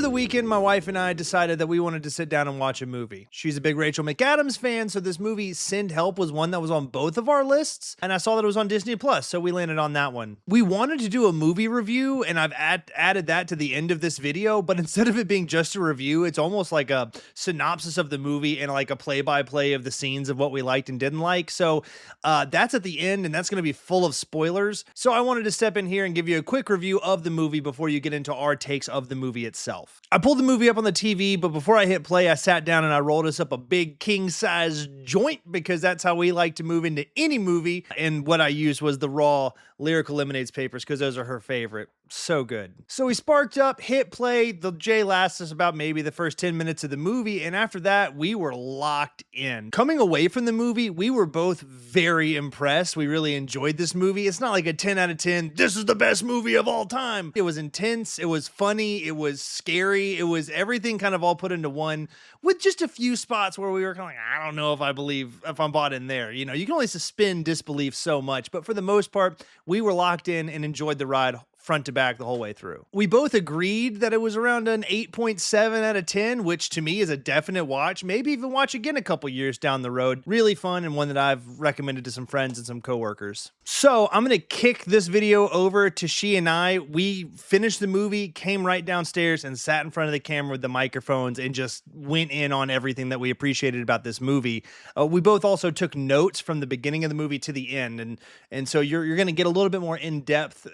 Over the weekend, my wife and I decided that we wanted to sit down and watch a movie. She's a big Rachel McAdams fan, so this movie, Send Help, was one that was on both of our lists, and I saw that it was on Disney+, so we landed on that one. We wanted to do a movie review, and I've added that to the end of this video, but instead of it being just a review, it's almost like a synopsis of the movie and like a play-by-play of the scenes of what we liked and didn't like, so that's at the end, and that's going to be full of spoilers, so I wanted to step in here and give you a quick review of the movie before you get into our takes of the movie itself. I pulled the movie up on the TV, but before I hit play, I sat down and I rolled us up a big king-size joint because that's how we like to move into any movie. And what I used was the raw Lyrical Lemonade's papers because those are her favorite. So good. So we sparked up, hit play. The J lasts us about maybe the first 10 minutes of the movie. And after that, we were locked in. Coming away from the movie, we were both very impressed. We really enjoyed this movie. It's not like a 10 out of 10, this is the best movie of all time. It was intense. It was funny. It was scary. It was everything kind of all put into one with just a few spots where we were kind of like, I don't know if I'm bought in there. You know, you can only suspend disbelief so much, but for the most part, we were locked in and enjoyed the ride front to back the whole way through. We both agreed that it was around an 8.7 out of 10, which to me is a definite watch, maybe even watch again a couple years down the road. Really fun and one that I've recommended to some friends and some coworkers. So I'm going to kick this video over to she and I. We finished the movie, came right downstairs and sat in front of the camera with the microphones and just went in on everything that we appreciated about this movie. We both also took notes from the beginning of the movie to the end. And so you're going to get a little bit more in-depth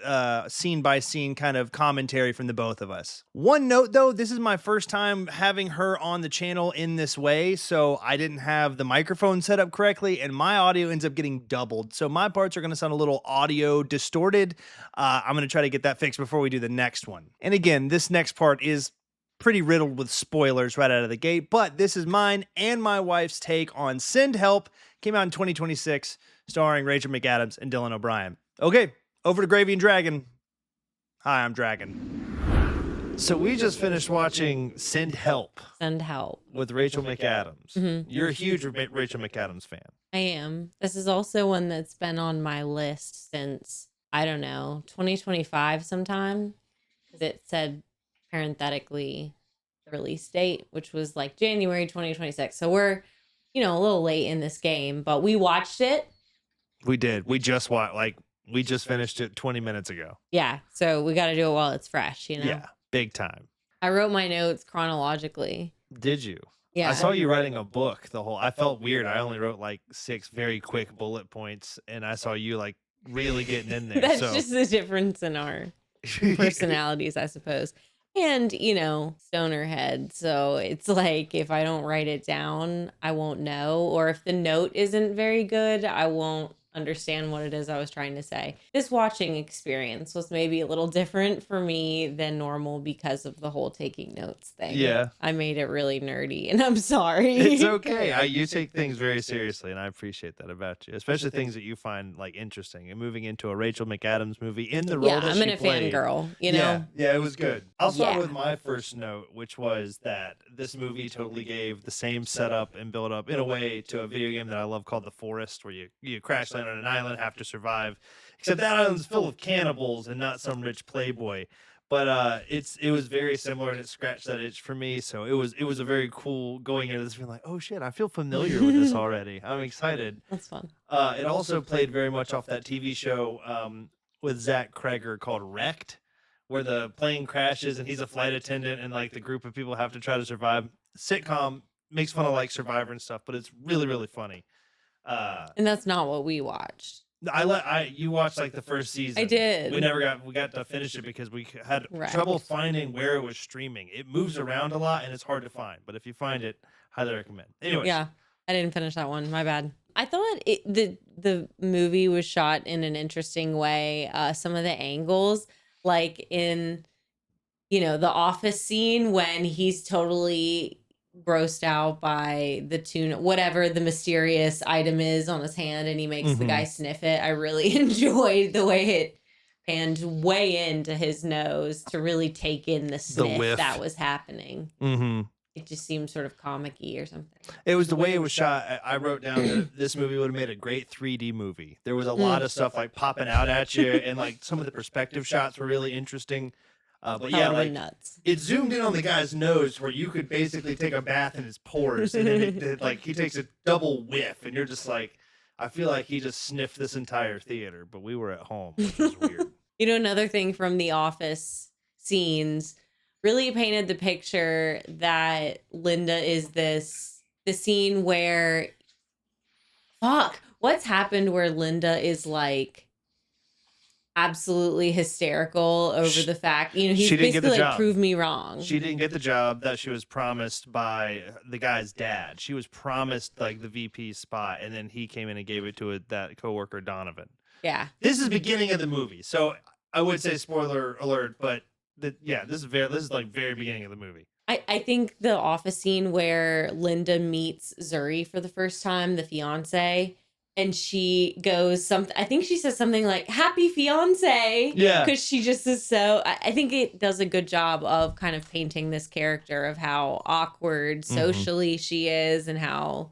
scene by scene kind of commentary from the both of us. One note though, this is my first time having her on the channel in this way, so I didn't have the microphone set up correctly and my audio ends up getting doubled. So my parts are going to sound a little audio distorted. I'm going to try to get that fixed before we do the next one. And again, this next part is pretty riddled with spoilers right out of the gate, but this is mine and my wife's take on Send Help. Came out in 2026, starring Rachel McAdams and Dylan O'Brien. Okay, over to Gravy and Dragon. Hi, I'm Dragon. So we just finished watching Send Help. Send Help. With Rachel McAdams. Mm-hmm. You're a huge Rachel McAdams fan. I am. This is also one that's been on my list since, I don't know, 2025 sometime. Because it said parenthetically the release date, which was like January 2026. So we're, a little late in this game, but we watched it. We did. We just watched, we just finished it 20 minutes ago. Yeah. So we got to do it while it's fresh, Yeah, big time. I wrote my notes chronologically. Did you? Yeah. I saw you writing a book. I felt weird. I only wrote 6 very quick bullet points, and I saw you really getting in there. That's just the difference in our personalities, I suppose. And, stoner head. So it's like, if I don't write it down, I won't know. Or if the note isn't very good, I won't understand what it is I was trying to say. This watching experience was maybe a little different for me than normal because of the whole taking notes thing. Yeah. I made it really nerdy and I'm sorry. It's okay. You take things very seriously and I appreciate that about you, especially things that you find interesting and moving into a Rachel McAdams movie in the role that I'm in a fangirl, Yeah, it was good. I'll start with my first note, which was that this movie totally gave the same setup and build up in a way to a video game that I love called The Forest, where you crash land on an island, have to survive, except that island's full of cannibals and not some rich playboy. But it was very similar and it scratched that itch for me. So it was a very cool going into this feeling like, oh shit, I feel familiar with this already. I'm excited. That's fun. It also played very much off that TV show with Zach Kreger called Wrecked, where the plane crashes and he's a flight attendant and the group of people have to try to survive. Sitcom, makes fun of Survivor and stuff, but it's really, really funny. And that's not what we watched. You watched the first season. I did. We got to finish it because we had trouble finding where it was streaming. It moves around a lot and it's hard to find, but if you find it, highly recommend. Anyways. Yeah, I didn't finish that one. My bad. I thought the movie was shot in an interesting way. Some of the angles, in the office scene when he's totally grossed out by the tuna, whatever the mysterious item is on his hand, and he makes the guy sniff it. I really enjoyed the way it panned way into his nose to really take in the sniff that was happening. It just seemed sort of comic-y or something. It was the way it was shot. I wrote down that this movie would have made a great 3D movie. There was a lot of stuff popping out at you, and some of the perspective shots were really interesting. But That yeah, would have been like nuts. it zoomed in on the guy's nose where you could basically take a bath in his pores, and then it did, like he takes a double whiff, and you're just like, I feel like he just sniffed this entire theater, but we were at home, which was weird. You know, another thing from the office scenes really painted the picture that Linda is the scene where what's happened where Linda is like absolutely hysterical over the fact, you know, he's She didn't get the basically like, job. prove me wrong. She didn't get the job that she was promised by the guy's dad. She was promised like the VP spot, and then he came in and gave it to that coworker Donovan. Yeah. This is beginning of the movie, so I would say spoiler alert, but this is like very beginning of the movie. I think the office scene where Linda meets Zuri for the first time, the fiance, and she goes I think she says something like "Happy fiance," Yeah, because she just is so. I think it does a good job of kind of painting this character of how awkward socially she is, and how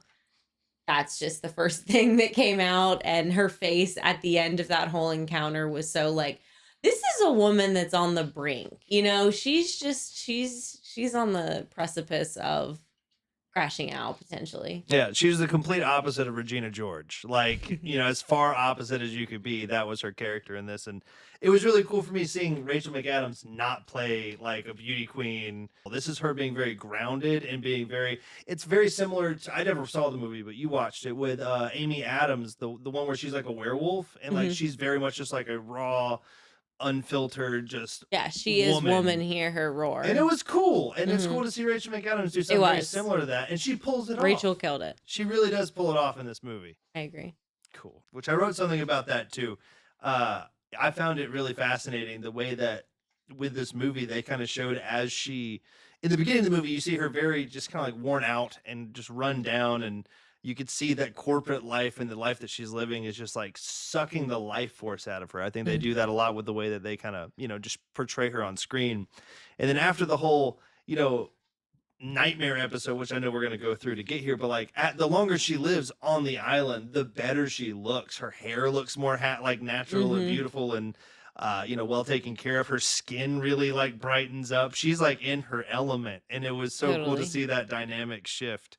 that's just the first thing that came out, and her face at the end of that whole encounter was so like, this is a woman that's on the brink, you know, she's on the precipice of crashing out potentially. Yeah, she was the complete opposite of Regina George. Like, you know, as far opposite as you could be, that was her character in this. And it was really cool for me seeing Rachel McAdams not play like a beauty queen. This is her being very grounded and being it's very similar to, I never saw the movie, but you watched it with Amy Adams, the one where she's like a werewolf, and like she's very much just like a raw, unfiltered, just she is woman, hear her roar. And it was cool, and it's cool to see Rachel McAdams do something very similar to that, and she pulls it off. Rachel killed it. She really does pull it off in this movie. I agree. Cool. Which I wrote something about that too. I found it really fascinating the way that with this movie they kind of showed as she in the beginning of the movie you see her very just kind of like worn out and just run down, and you could see that corporate life and the life that she's living is just like sucking the life force out of her. I think they do that a lot with the way that they kind of, you know, just portray her on screen. And then after the whole, you know, nightmare episode, which I know we're going to go through to get here, but like the longer she lives on the island, the better she looks. Her hair looks more like natural and beautiful, and you know, well taken care of. Her skin really like brightens up. She's like in her element, and it was so cool to see that dynamic shift.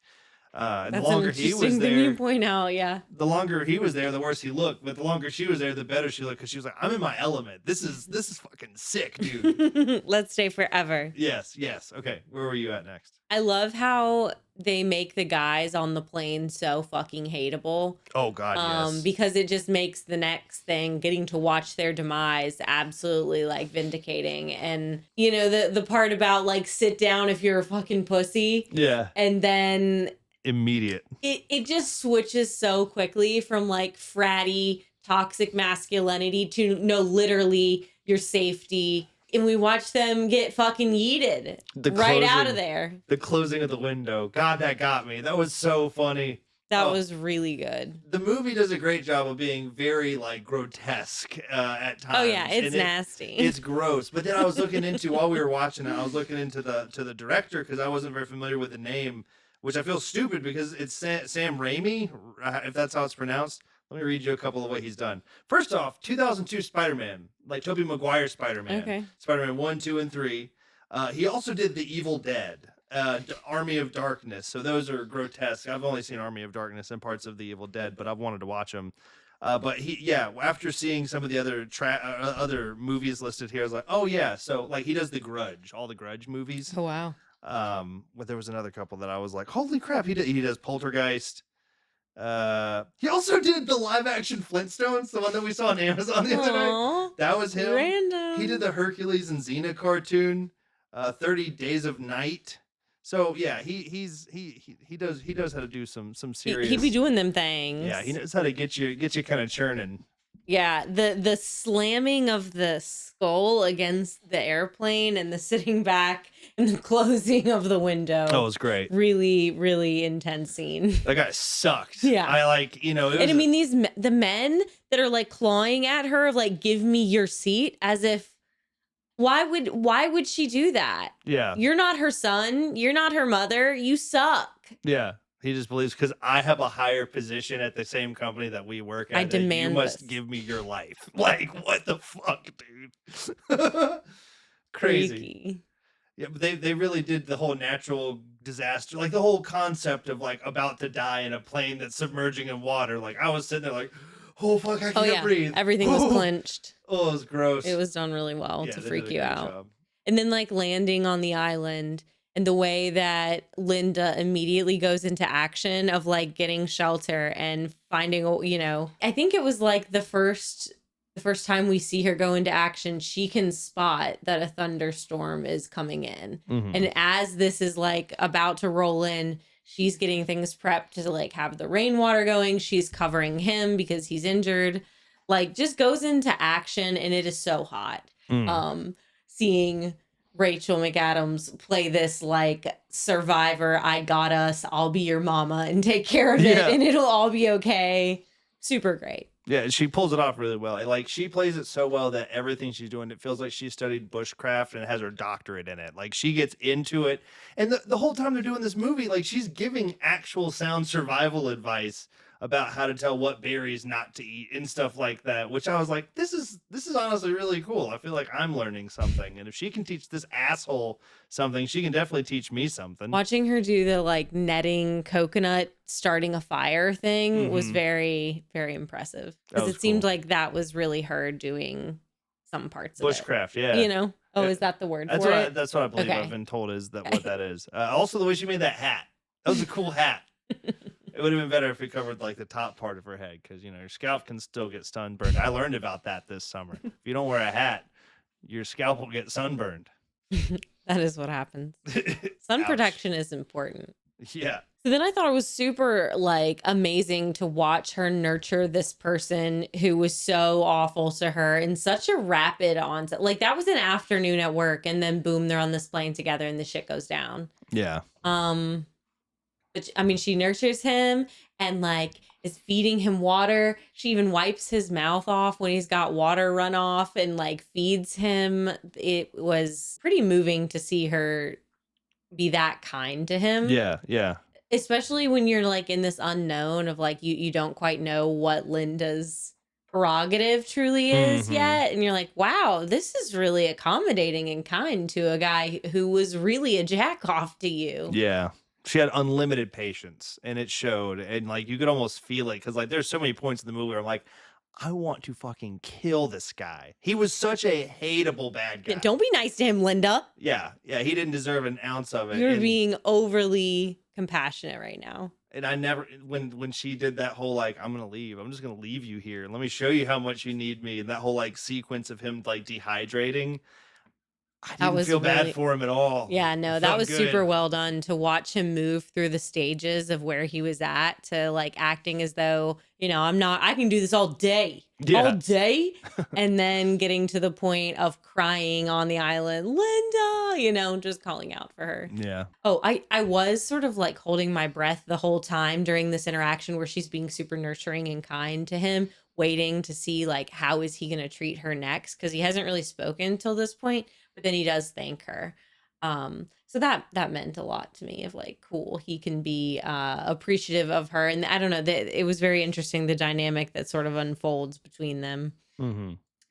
And the longer he was there, you point out, the longer he was there, the worse he looked. But the longer she was there, the better she looked, because she was like, "I'm in my element. This is fucking sick, dude." Let's stay forever. Yes. Okay, where were you at next? I love how they make the guys on the plane so fucking hateable. Oh God, yes. Because it just makes the next thing, getting to watch their demise, absolutely like vindicating. And you know, the part about like sit down if you're a fucking pussy. Yeah. And then immediate. It just switches so quickly from like fratty, toxic masculinity to no, literally your safety. And we watch them get fucking yeeted right out of there. The closing of the window. God, that got me. That was so funny. That was really good. The movie does a great job of being very like grotesque at times. Oh yeah, it's nasty. It's gross. But then I was looking into while we were watching it, I was looking into the director because I wasn't very familiar with the name, which I feel stupid because it's Sam Raimi, if that's how it's pronounced. Let me read you a couple of what he's done. First off, 2002 Spider-Man, like Tobey Maguire Spider-Man. Okay. Spider-Man 1, 2, and 3. He also did The Evil Dead, Army of Darkness. So those are grotesque. I've only seen Army of Darkness and parts of The Evil Dead, but I've wanted to watch them. But after seeing some of the other movies listed here, I was like, oh yeah. So like he does The Grudge, all the Grudge movies. Oh wow. But there was another couple that I was like, holy crap, he does Poltergeist. He also did the live action Flintstones, the one that we saw on Amazon the other night. That was him. Random. He did the Hercules and Xena cartoon, 30 Days of Night. So yeah, he does how to do some serious. He be doing them things. Yeah, he knows how to get you kind of churning. Yeah, the slamming of the skull against the airplane and the sitting back and the closing of the window. Oh, it was great. Really, really intense scene. That guy sucked. Yeah. I like, you know. And I mean, the men that are like clawing at her, like, give me your seat, as if, why would she do that? Yeah. You're not her son. You're not her mother. You suck. Yeah. He just believes because I have a higher position at the same company that we work at. I demand you must this. give me your life. Like, what the fuck, dude? Crazy. Freaky. Yeah, but they really did the whole natural disaster, like the whole concept of like about to die in a plane that's submerging in water. Like I was sitting there like, oh fuck, I can't breathe. Everything was clenched. Oh, it was gross. It was done really well Yeah, to they freak did a you great out. job. And then like landing on the island and the way that Linda immediately goes into action of like getting shelter and finding, I think it was like the first time we see her go into action, she can spot that a thunderstorm is coming in. Mhm. And as this is like about to roll in, she's getting things prepped to like have the rainwater going. She's covering him because he's injured. Like just goes into action, and it is so hot. Seeing Rachel McAdams play this like survivor, I got us, I'll be your mama and take care of it and it'll all be okay. Super great. Yeah, she pulls it off really well. Like she plays it so well that everything she's doing, it feels like she studied bushcraft and has her doctorate in it. Like she gets into it. And the whole time they're doing this movie, like she's giving actual sound survival advice about how to tell what berries not to eat and stuff like that, which I was like, this is honestly really cool. I feel like I'm learning something. And if she can teach this asshole something, she can definitely teach me something. Watching her do the like netting coconut starting a fire thing was very, very impressive. Because it seemed like that was really her doing some parts of bushcraft, yeah. Is that the word that's for what it? That's what I believe I've been told is that what that is. Also, the way she made that hat. That was a cool hat. It would have been better if it covered like the top part of her head because, your scalp can still get sunburned. I learned about that this summer. If you don't wear a hat, your scalp will get sunburned. That is what happens. Sun protection is important. Yeah. So then I thought it was super like amazing to watch her nurture this person who was so awful to her in such a rapid onset. Like that was an afternoon at work and then boom, they're on this plane together and the shit goes down. Yeah. But I mean, she nurtures him and like is feeding him water. She even wipes his mouth off when he's got water run off and like feeds him. It was pretty moving to see her be that kind to him. Yeah. Yeah. Especially when you're like in this unknown of like, you don't quite know what Linda's prerogative truly is yet. And you're like, wow, this is really accommodating and kind to a guy who was really a jack off to you. Yeah. She had unlimited patience and it showed. And like, you could almost feel it. Cause like, there's so many points in the movie where I'm like, I want to fucking kill this guy. He was such a hateable bad guy. Yeah, don't be nice to him, Linda. Yeah. Yeah. He didn't deserve an ounce of it. You're being overly compassionate right now. And I never, when she did that whole, like, I'm going to leave, I'm just going to leave you here. And let me show you how much you need me. And that whole like sequence of him like dehydrating. I didn't feel bad for him at all. Yeah, no, that was super well done to watch him move through the stages of where he was at to like acting as though, I can do this all day, and then getting to the point of crying on the island, Linda, just calling out for her. Yeah. Oh, I was sort of like holding my breath the whole time during this interaction where she's being super nurturing and kind to him, waiting to see like, how is he going to treat her next? Because he hasn't really spoken till this point. But then he does thank her. So that meant a lot to me of like, cool, he can be appreciative of her. And I don't know, it was very interesting, the dynamic that sort of unfolds between them.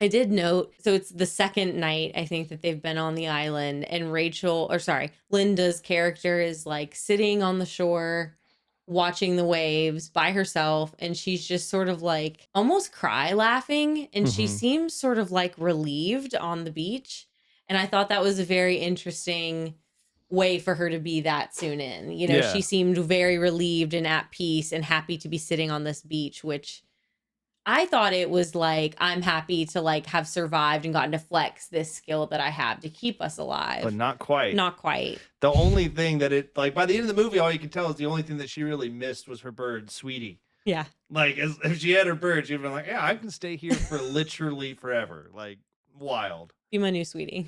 I did note, so it's the second night, I think, that they've been on the island and Linda's character is like sitting on the shore, watching the waves by herself. And she's just sort of like almost cry laughing. And she seems sort of like relieved on the beach. And I thought that was a very interesting way for her to be that soon in. She seemed very relieved and at peace and happy to be sitting on this beach, which I thought it was like, I'm happy to like have survived and gotten to flex this skill that I have to keep us alive. But not quite. Not quite. The only thing that it, like, by the end of the movie, all you can tell is the only thing that she really missed was her bird, Sweetie. Yeah. Like, if she had her bird, she'd been like, yeah, I can stay here for literally forever. Like, wild. Be my new sweetie.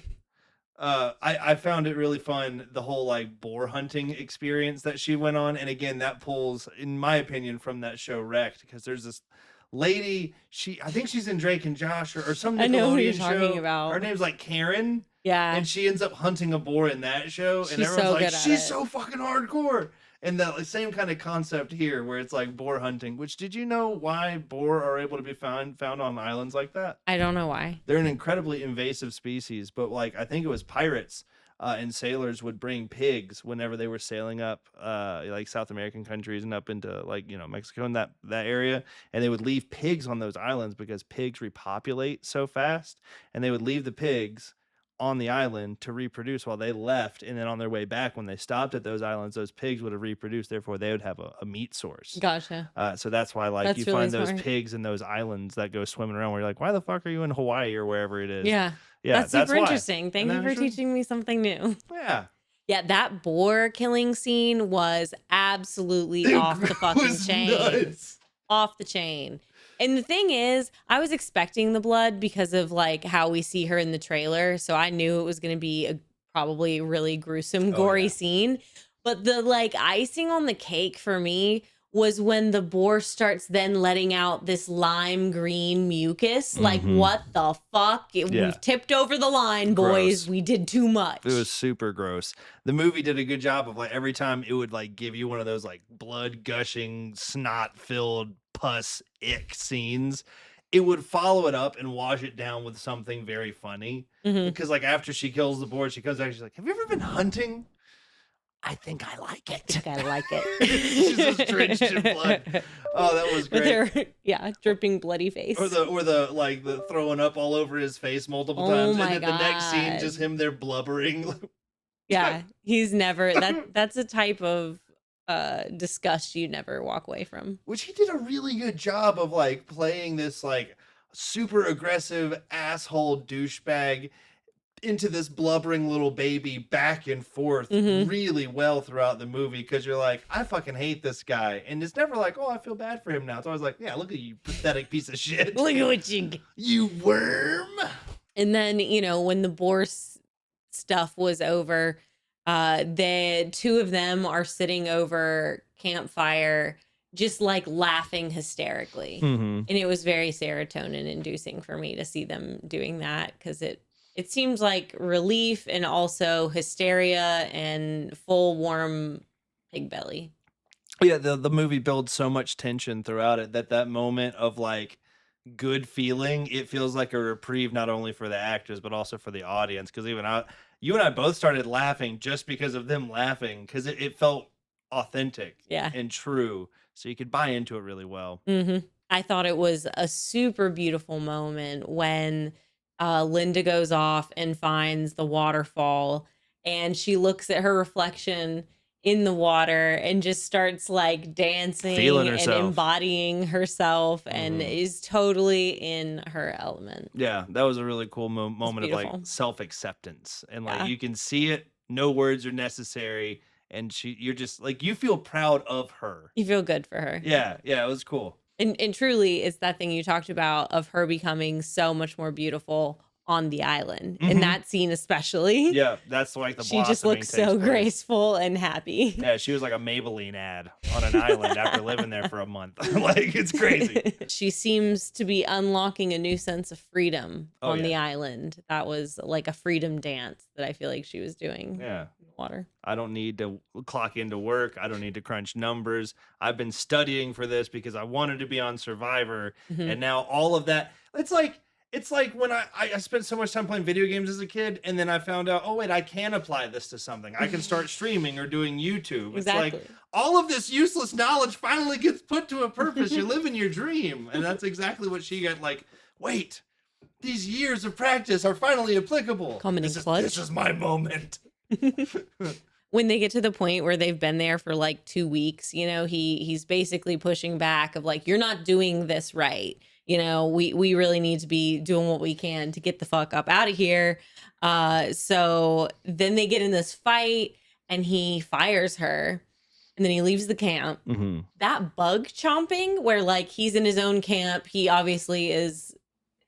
I found it really fun, the whole like boar hunting experience that she went on. And again, that pulls, in my opinion, from that show Wrecked, because there's this lady, I think she's in Drake and Josh or some Nickelodeon I know who you're show. talking about. Her name's like Karen. Yeah. And she ends up hunting a boar in that show. She's And everyone's so like, good at she's it. so fucking hardcore. And the same kind of concept here, where it's like boar hunting. Which, did you know why boar are able to be found on islands like that? I don't know why. They're an incredibly invasive species, but like I think it was pirates and sailors would bring pigs whenever they were sailing up like South American countries and up into like, you know, Mexico and that area, and they would leave pigs on those islands because pigs repopulate so fast, and they would leave the pigs on the island to reproduce while they left, and then on their way back when they stopped at those islands, those pigs would have reproduced, therefore they would have a meat source. Gotcha. So that's why like That's you really find those smart. pigs in those islands that go swimming around where you're like, why the fuck are you in Hawaii or wherever it is? Yeah. Yeah, That's super why. interesting. Thank Isn't you that for interesting? teaching me something new. Yeah. Yeah, that boar killing scene was absolutely off the fucking was chain. nuts. Off the chain. And the thing is, I was expecting the blood because of like how we see her in the trailer. So I knew it was going to be a probably really gruesome, gory yeah. scene. But the like icing on the cake for me was when the boar starts then letting out this lime green mucus. Like, what the fuck? Yeah. We've tipped over the line, boys. Gross. We did too much. It was super gross. The movie did a good job of like every time it would like give you one of those like blood gushing, snot filled pus ick scenes. It would follow it up and wash it down with something very funny. Because like after she kills the boar, she comes back. She's like, "Have you ever been hunting?" I think I like it. I like it. She's just drenched in blood. Oh, that was great. With her, dripping bloody face. Or the throwing up all over his face multiple Oh times. my And then the next scene, God. just him there blubbering. Yeah, he's never that's a type of disgust you never walk away from. Which he did a really good job of like playing this like super aggressive asshole douchebag into this blubbering little baby back and forth really well throughout the movie, because you're like, I fucking hate this guy, and it's never like, oh, I feel bad for him now. It's always like, yeah, look at you, pathetic piece of shit. Look at what you worm. And then, you know, when the boar stuff was over, the two of them are sitting over campfire just like laughing hysterically. And it was very serotonin inducing for me to see them doing that, because it seems like relief and also hysteria and full warm pig belly. Yeah, the movie builds so much tension throughout it that moment of like good feeling, it feels like a reprieve not only for the actors but also for the audience, because even you and I both started laughing just because of them laughing, because it felt authentic and true, so you could buy into it really well. I thought it was a super beautiful moment when Linda goes off and finds the waterfall, and she looks at her reflection in the water and just starts like dancing and embodying herself and is totally in her element. Yeah, that was a really cool moment of like self-acceptance, and like you can see it, no words are necessary, and you're just like, you feel proud of her. You feel good for her. Yeah, it was cool. And truly, it's that thing you talked about of her becoming so much more beautiful on the island. In that scene especially. Yeah, that's like the she just looks so graceful and happy. Yeah, she was like a Maybelline ad on an island after living there for a month. Like, it's crazy. She seems to be unlocking a new sense of freedom on the island. That was like a freedom dance that I feel like she was doing. Yeah. In the water. I don't need to clock into work. I don't need to crunch numbers. I've been studying for this because I wanted to be on Survivor. And now all of that, it's like when I spent so much time playing video games as a kid, and then I found out, oh wait, I can apply this to something. I can start streaming or doing YouTube. Exactly. It's like all of this useless knowledge finally gets put to a purpose. You're living your dream. And that's exactly what she got. Like, wait, these years of practice are finally applicable. This is my moment. When they get to the point where they've been there for like 2 weeks, you know, he's basically pushing back of like, you're not doing this right. You know, we really need to be doing what we can to get the fuck up out of here. So then they get in this fight and he fires her and then he leaves the camp. That bug chomping where like he's in his own camp. He obviously is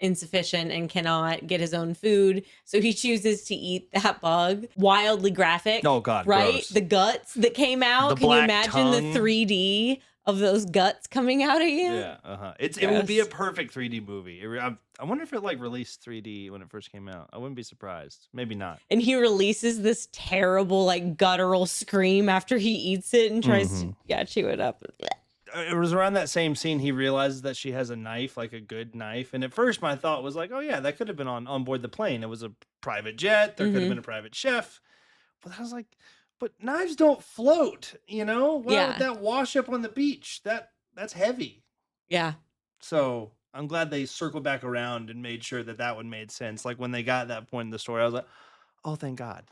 insufficient and cannot get his own food. So he chooses to eat that bug. Wildly graphic. Oh God. Right? Gross. The guts that came out. Can you imagine the 3D of those guts coming out at you. Yeah, it would be a Gross. perfect 3D movie. I wonder if it like released 3D when it first came out. I wouldn't be surprised. Maybe not. And he releases this terrible, like, guttural scream after he eats it and tries to chew it up. It was around that same scene he realizes that she has a knife, like a good knife. And at first my thought was like, oh yeah, that could have been on board the plane. It was a private jet. There could have been a private chef. But I was like, but knives don't float, you know? Why would that wash up on the beach? That's heavy. Yeah. So I'm glad they circled back around and made sure that one made sense. Like when they got that point in the story, I was like, oh, thank God.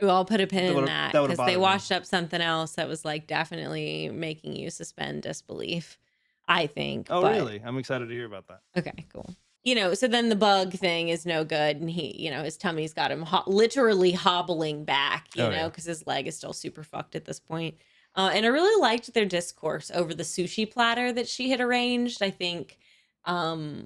Well, I'll put a pin in that that would've because they bothered me. washed up something else that was like definitely making you suspend disbelief, I think. Oh, but really? I'm excited to hear about that. okay, cool. So then the bug thing is no good, and he, his tummy's got him literally hobbling back, because his leg is still super fucked at this point. And I really liked their discourse over the sushi platter that she had arranged. I think, I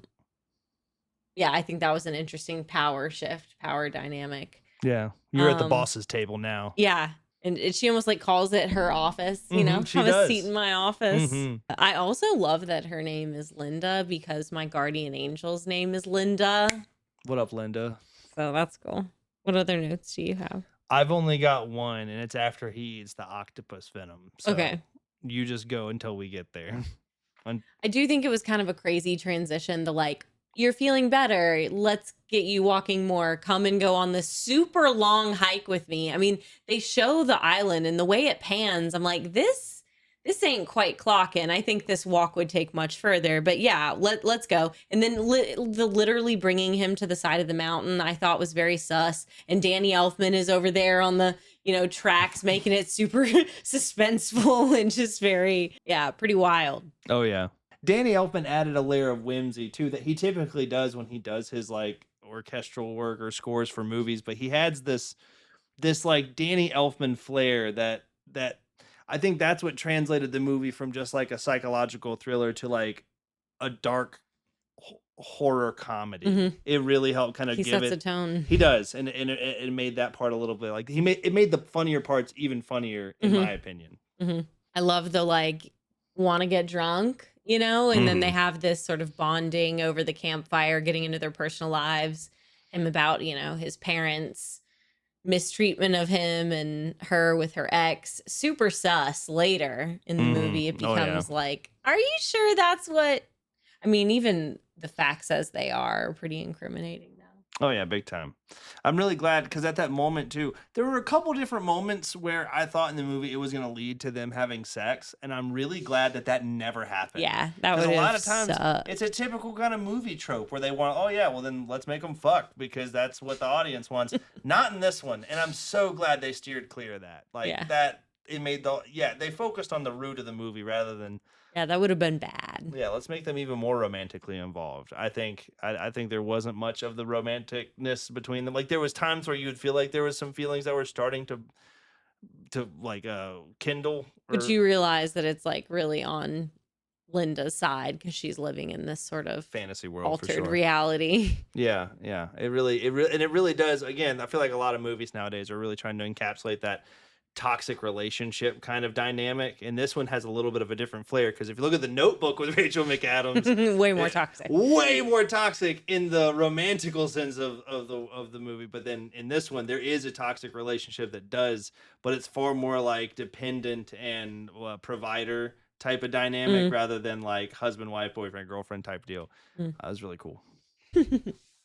think that was an interesting power shift, power dynamic. Yeah. You're at the boss's table now. Yeah. And she almost like calls it her office, She have a seat does. in my office. I also love that her name is Linda because my guardian angel's name is Linda. What up, Linda? So that's cool. What other notes do you have? I've only got one, and it's after he eats the octopus venom. So Okay. You just go until we get there. I do think it was kind of a crazy transition. The like, you're feeling better. Let's get you walking more. Come and go on this super long hike with me. I mean, they show the island and the way it pans. I'm like, this ain't quite clocking. I think this walk would take much further. But yeah, let's go. And then the literally bringing him to the side of the mountain, I thought was very sus. And Danny Elfman is over there on the tracks, making it super suspenseful and just very, pretty wild. Oh yeah. Danny Elfman added a layer of whimsy too that he typically does when he does his like orchestral work or scores for movies, but he has this like Danny Elfman flair that I think that's what translated the movie from just like a psychological thriller to like a dark horror comedy. It really helped kind of give sets it a tone. He does, and it made that part a little bit like it made the funnier parts even funnier in my opinion. I love the like want to get drunk, and then they have this sort of bonding over the campfire, getting into their personal lives, him about his parents' mistreatment of him and her with her ex. Super sus. Later in the movie it becomes like, are you sure that's what I mean? Even the facts as they are pretty incriminating now. Oh yeah, big time. I'm really glad because at that moment too, there were a couple different moments where I thought in the movie it was going to lead to them having sex, and I'm really glad that never happened. Yeah, that would a lot have of times sucked. it's a typical kind of movie trope where they want, oh yeah, well then let's make them fuck because that's what the audience wants. Not in this one, and I'm so glad they steered clear of that. Like that, it made they focused on the root of the movie rather than. Yeah, that would have been bad. Yeah, let's make them even more romantically involved. I think there wasn't much of the romanticness between them. Like there was times where you would feel like there was some feelings that were starting to like kindle. But you realize that it's like really on Linda's side because she's living in this sort of fantasy world, altered reality. Yeah. It really does. Again, I feel like a lot of movies nowadays are really trying to encapsulate that toxic relationship kind of dynamic, and this one has a little bit of a different flair because if you look at The Notebook with Rachel McAdams, way more toxic in the romantical sense of the movie, but then in this one there is a toxic relationship but it's far more like dependent and provider type of dynamic rather than like husband, wife, boyfriend, girlfriend type deal. That was really cool.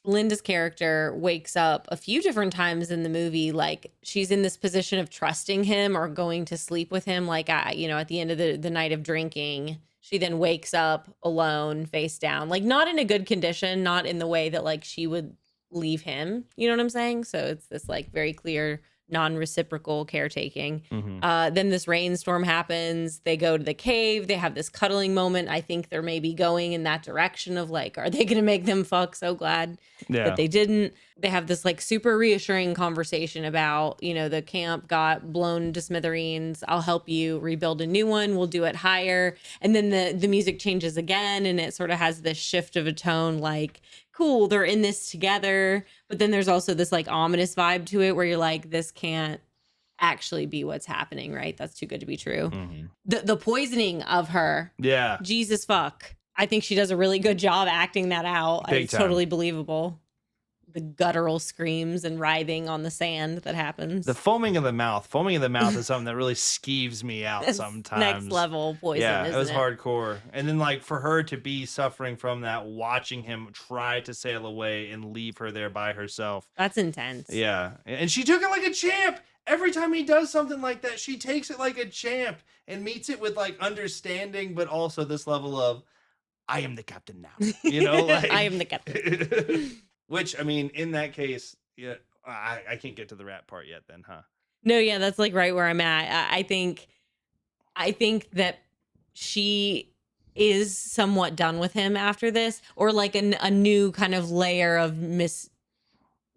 Linda's character wakes up a few different times in the movie. Like she's in this position of trusting him or going to sleep with him. Like, at the end of the night of drinking, she then wakes up alone, face down, like not in a good condition, not in the way that like she would leave him. You know what I'm saying? So it's this like very clear non-reciprocal caretaking. Then this rainstorm happens. They go to the cave. They have this cuddling moment. I think they're maybe going in that direction of like, are they going to make them fuck? So glad that they didn't. They have this like super reassuring conversation about, the camp got blown to smithereens. I'll help you rebuild a new one. We'll do it higher. And then the music changes again. And it sort of has this shift of a tone like, cool, they're in this together. But then there's also this like ominous vibe to it where you're like, this can't actually be what's happening, right? That's too good to be true. Mm-hmm. The poisoning of her, Yeah. Jesus fuck. I think she does a really good job acting that out. Big It's time. totally believable. The guttural screams and writhing on the sand that happens. The foaming of the mouth. Foaming of the mouth is something that really skeeves me out That's sometimes. next level poison, Yeah, it isn't was it? hardcore. And then like for her to be suffering from that, watching him try to sail away and leave her there by herself. That's intense. Yeah. And she took it like a champ. Every time he does something like that, she takes it like a champ and meets it with like understanding, but also this level of, I am the captain now. You know, like I am the captain. Which, I mean, in that case, yeah, I can't get to the rat part yet then, huh? No, yeah, that's like right where I'm at. I think that she is somewhat done with him after this, or like a new kind of layer of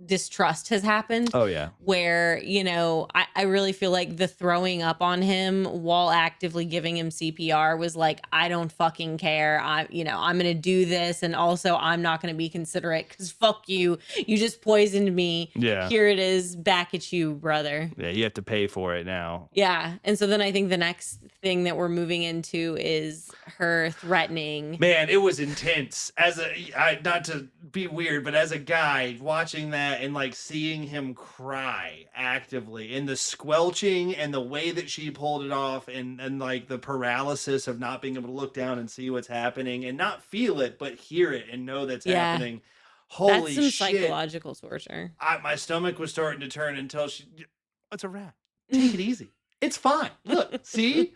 distrust has happened. Oh, yeah. Where, you know, I really feel like the throwing up on him while actively giving him CPR was like, I don't fucking care. I'm going to do this. And also I'm not going to be considerate because fuck you. You just poisoned me. Yeah. Here it is back at you, brother. Yeah, you have to pay for it now. Yeah. And so then I think the next thing that we're moving into is her threatening. Man, it was intense. Not to be weird, but as a guy watching that and like seeing him cry actively and the squelching and the way that she pulled it off and like the paralysis of not being able to look down and see what's happening and not feel it, but hear it and know that's happening. Holy That's some shit. psychological torture. My stomach was starting to turn until it's a rat. Take it easy. It's fine. Look, see?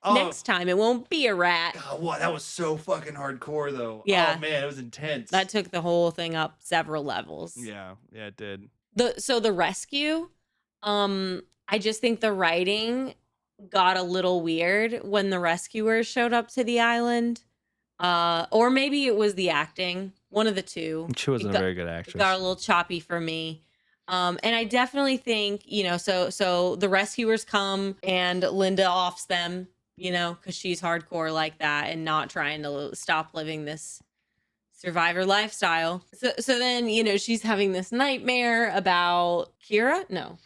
Next time it won't be a rat. God, wow, that was so fucking hardcore though. Yeah. Oh man, it was intense. That took the whole thing up several levels. Yeah, it did. The rescue, I just think the writing got a little weird when the rescuers showed up to the island. Or maybe it was the acting. One of the two. She wasn't a very good actress. Got a little choppy for me. And I definitely think, you know, so the rescuers come and Linda offs them, you know, because she's hardcore like that and not trying to stop living this survivor lifestyle. So then, you know, she's having this nightmare about Kira? No.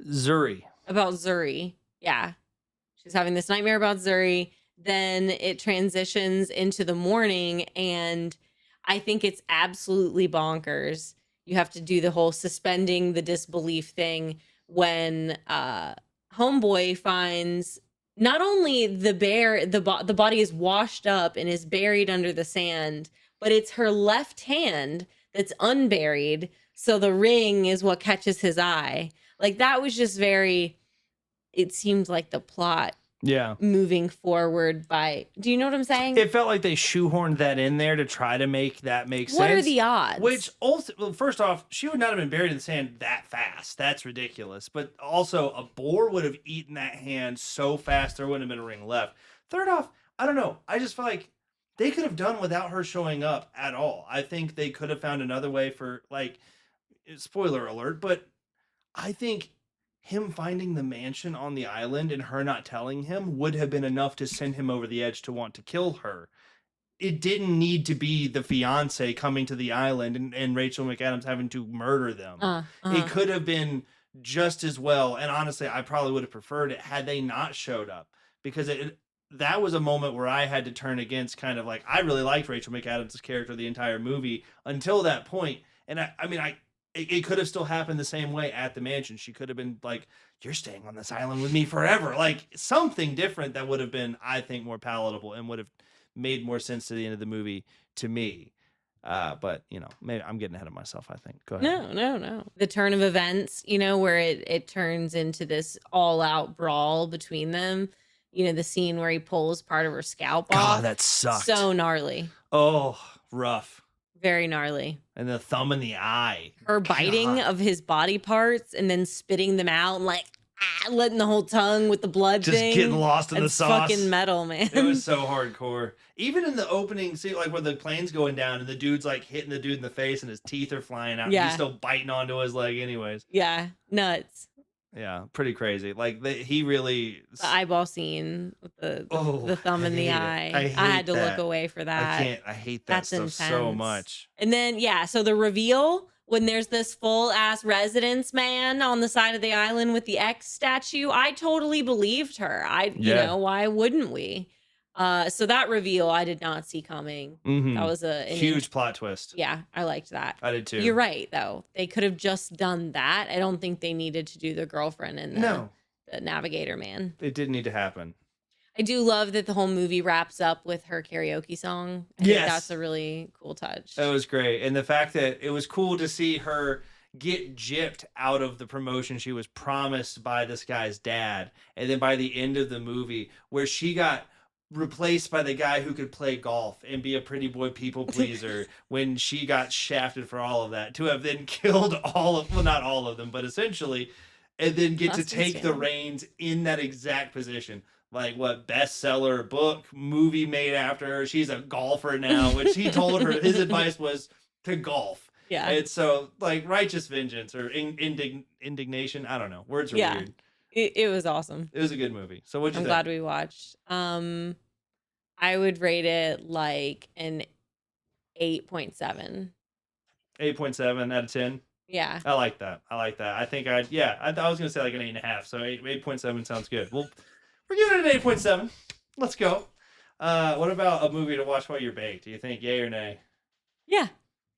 Zuri. About Zuri. Yeah. She's having this nightmare about Zuri. Then it transitions into the morning, and I think it's absolutely bonkers. You have to do the whole suspending the disbelief thing when Homeboy finds not only the bear, the body is washed up and is buried under the sand, but it's her left hand that's unburied. So the ring is what catches his eye. Like that was just it seemed like the plot moving forward do you know what I'm saying? It felt like they shoehorned that in there to try to make that make sense. What are the odds? Which also, well, first off, she would not have been buried in the sand that fast. That's ridiculous. But also, a boar would have eaten that hand so fast there wouldn't have been a ring left. Third off, I don't know. I just feel like they could have done without her showing up at all. I think they could have found another way for, like, spoiler alert, but I think him finding the mansion on the island and her not telling him would have been enough to send him over the edge to want to kill her. It didn't need to be the fiance coming to the island and Rachel McAdams having to murder them. It could have been just as well. And honestly, I probably would have preferred it had they not showed up, because that was a moment where I had to turn against kind of like, I really liked Rachel McAdams' character the entire movie until that point. And it could have still happened the same way at the mansion. She could have been like, you're staying on this island with me forever. Like something different that would have been, I think, more palatable and would have made more sense to the end of the movie to me. But, you know, maybe I'm getting ahead of myself, I think. Go ahead. No. The turn of events, you know, where it turns into this all out brawl between them. You know, the scene where he pulls part of her scalp off. God, that sucked. So gnarly. Oh, rough. Very gnarly. And the thumb in the eye. Her biting of his body parts and then spitting them out and like letting the whole tongue with the blood just thing. Getting lost in the sauce. Fucking metal, man. It was so hardcore. Even in the opening scene, like where the plane's going down and the dude's like hitting the dude in the face and his teeth are flying out. Yeah. And he's still biting onto his leg anyways. Yeah. Nuts. Yeah, pretty crazy. Like he really the eyeball scene with the thumb in the eye. I had to look away for that. I hate that stuff so much. And then so the reveal when there's this full ass residence man on the side of the island with the X statue, I totally believed her. You Yeah. know, why wouldn't we? So that reveal I did not see coming. That was an huge plot twist. yeah, I liked that. I did too. You're right, though. They could have just done that. I don't think they needed to do the girlfriend and the navigator man. It didn't need to happen. I do love that the whole movie wraps up with her karaoke song. I think that's a really cool touch. That was great. And the fact that it was cool to see her get gypped out of the promotion she was promised by this guy's dad. And then by the end of the movie, where she got replaced by the guy who could play golf and be a pretty boy people pleaser when she got shafted for all of that, to have then killed not all of them, but essentially, and then get to take the reins in that exact position. Like, what, bestseller book, movie made after her. She's a golfer now, which he told her his advice was to golf. Yeah. And so, like, righteous vengeance or indignation. I don't know. Words are weird. It was awesome. It was a good movie. So what'd you think? I'm glad we watched. I would rate it like an 8.7. 8.7 out of 10. Yeah. I like that. I think I was going to say like an 8.5. So 8.7 sounds good. Well, we're giving it an 8.7. Let's go. What about a movie to watch while you're baked? Do you think yay or nay? Yeah,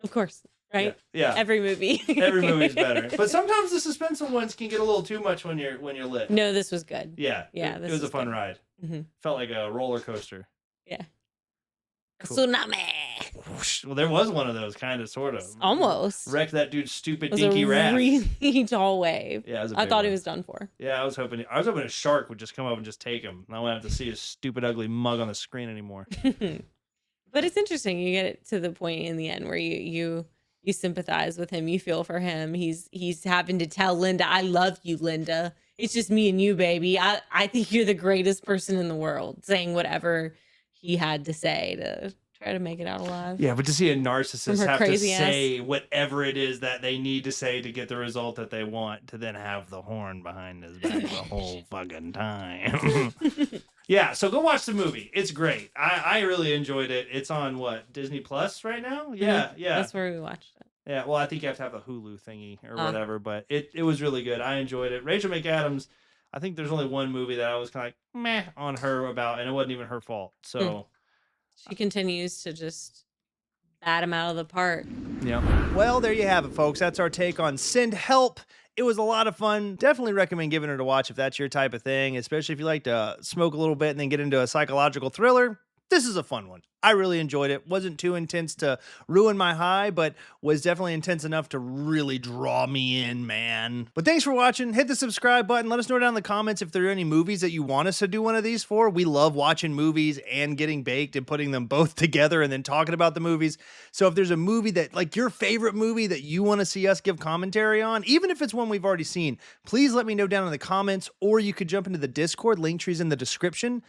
of course. Right? Yeah. Every movie. Every movie's better. But sometimes the suspenseful ones can get a little too much when you're lit. No, this was good. Yeah. Yeah. It was a fun ride. Mm-hmm. Felt like a roller coaster. Yeah. Cool. Tsunami. Well, there was one of those, kind of, sort of. Almost. Wrecked that dude's stupid It was dinky a raft. really tall wave. Yeah, it was a I big thought one. he was done for. Yeah, I was hoping a shark would just come up and just take him. And I wouldn't have to see his stupid, ugly mug on the screen anymore. But it's interesting. You get it to the point in the end where you sympathize with him. You feel for him. He's having to tell Linda, "I love you, Linda. It's just me and you, baby. I think you're the greatest person in the world," saying whatever he had to say to try to make it out alive. Yeah, but to see a narcissist have to crazy say whatever it is that they need to say to get the result that they want, to then have the horn behind his back the whole fucking time. Yeah, so go watch the movie. It's great. I really enjoyed it. It's on what, Disney Plus right now? Yeah, yeah. That's where we watched it. Yeah, well, I think you have to have a Hulu thingy or whatever, but it was really good. I enjoyed it. Rachel McAdams, I think there's only one movie that I was kind of like, meh, on her about, and it wasn't even her fault. So she continues to just bat him out of the park. Yeah. Well, there you have it, folks. That's our take on Send Help. It was a lot of fun. Definitely recommend giving it a watch if that's your type of thing, especially if you like to smoke a little bit and then get into a psychological thriller. This is a fun one. I really enjoyed it. Wasn't too intense to ruin my high, but was definitely intense enough to really draw me in, man. But thanks for watching. Hit the subscribe button. Let us know down in the comments if there are any movies that you want us to do one of these for. We love watching movies and getting baked and putting them both together and then talking about the movies. So if there's a movie that, like your favorite movie that you want to see us give commentary on, even if it's one we've already seen, please let me know down in the comments, or you could jump into the Discord. Link tree's in the description.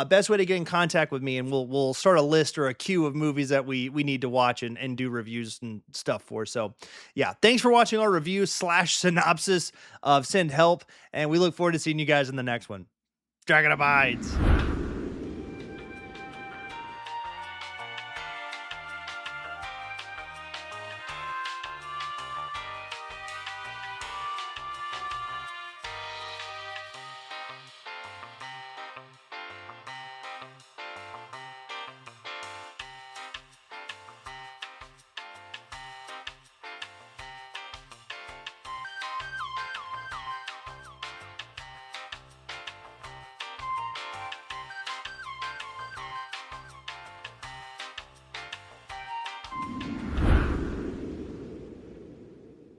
Best way to get in contact with me, and we'll start a list or a queue of movies that we need to watch and do reviews and stuff for. So yeah, thanks for watching our review / synopsis of Send Help, and we look forward to seeing you guys in the next one. Dragon abides.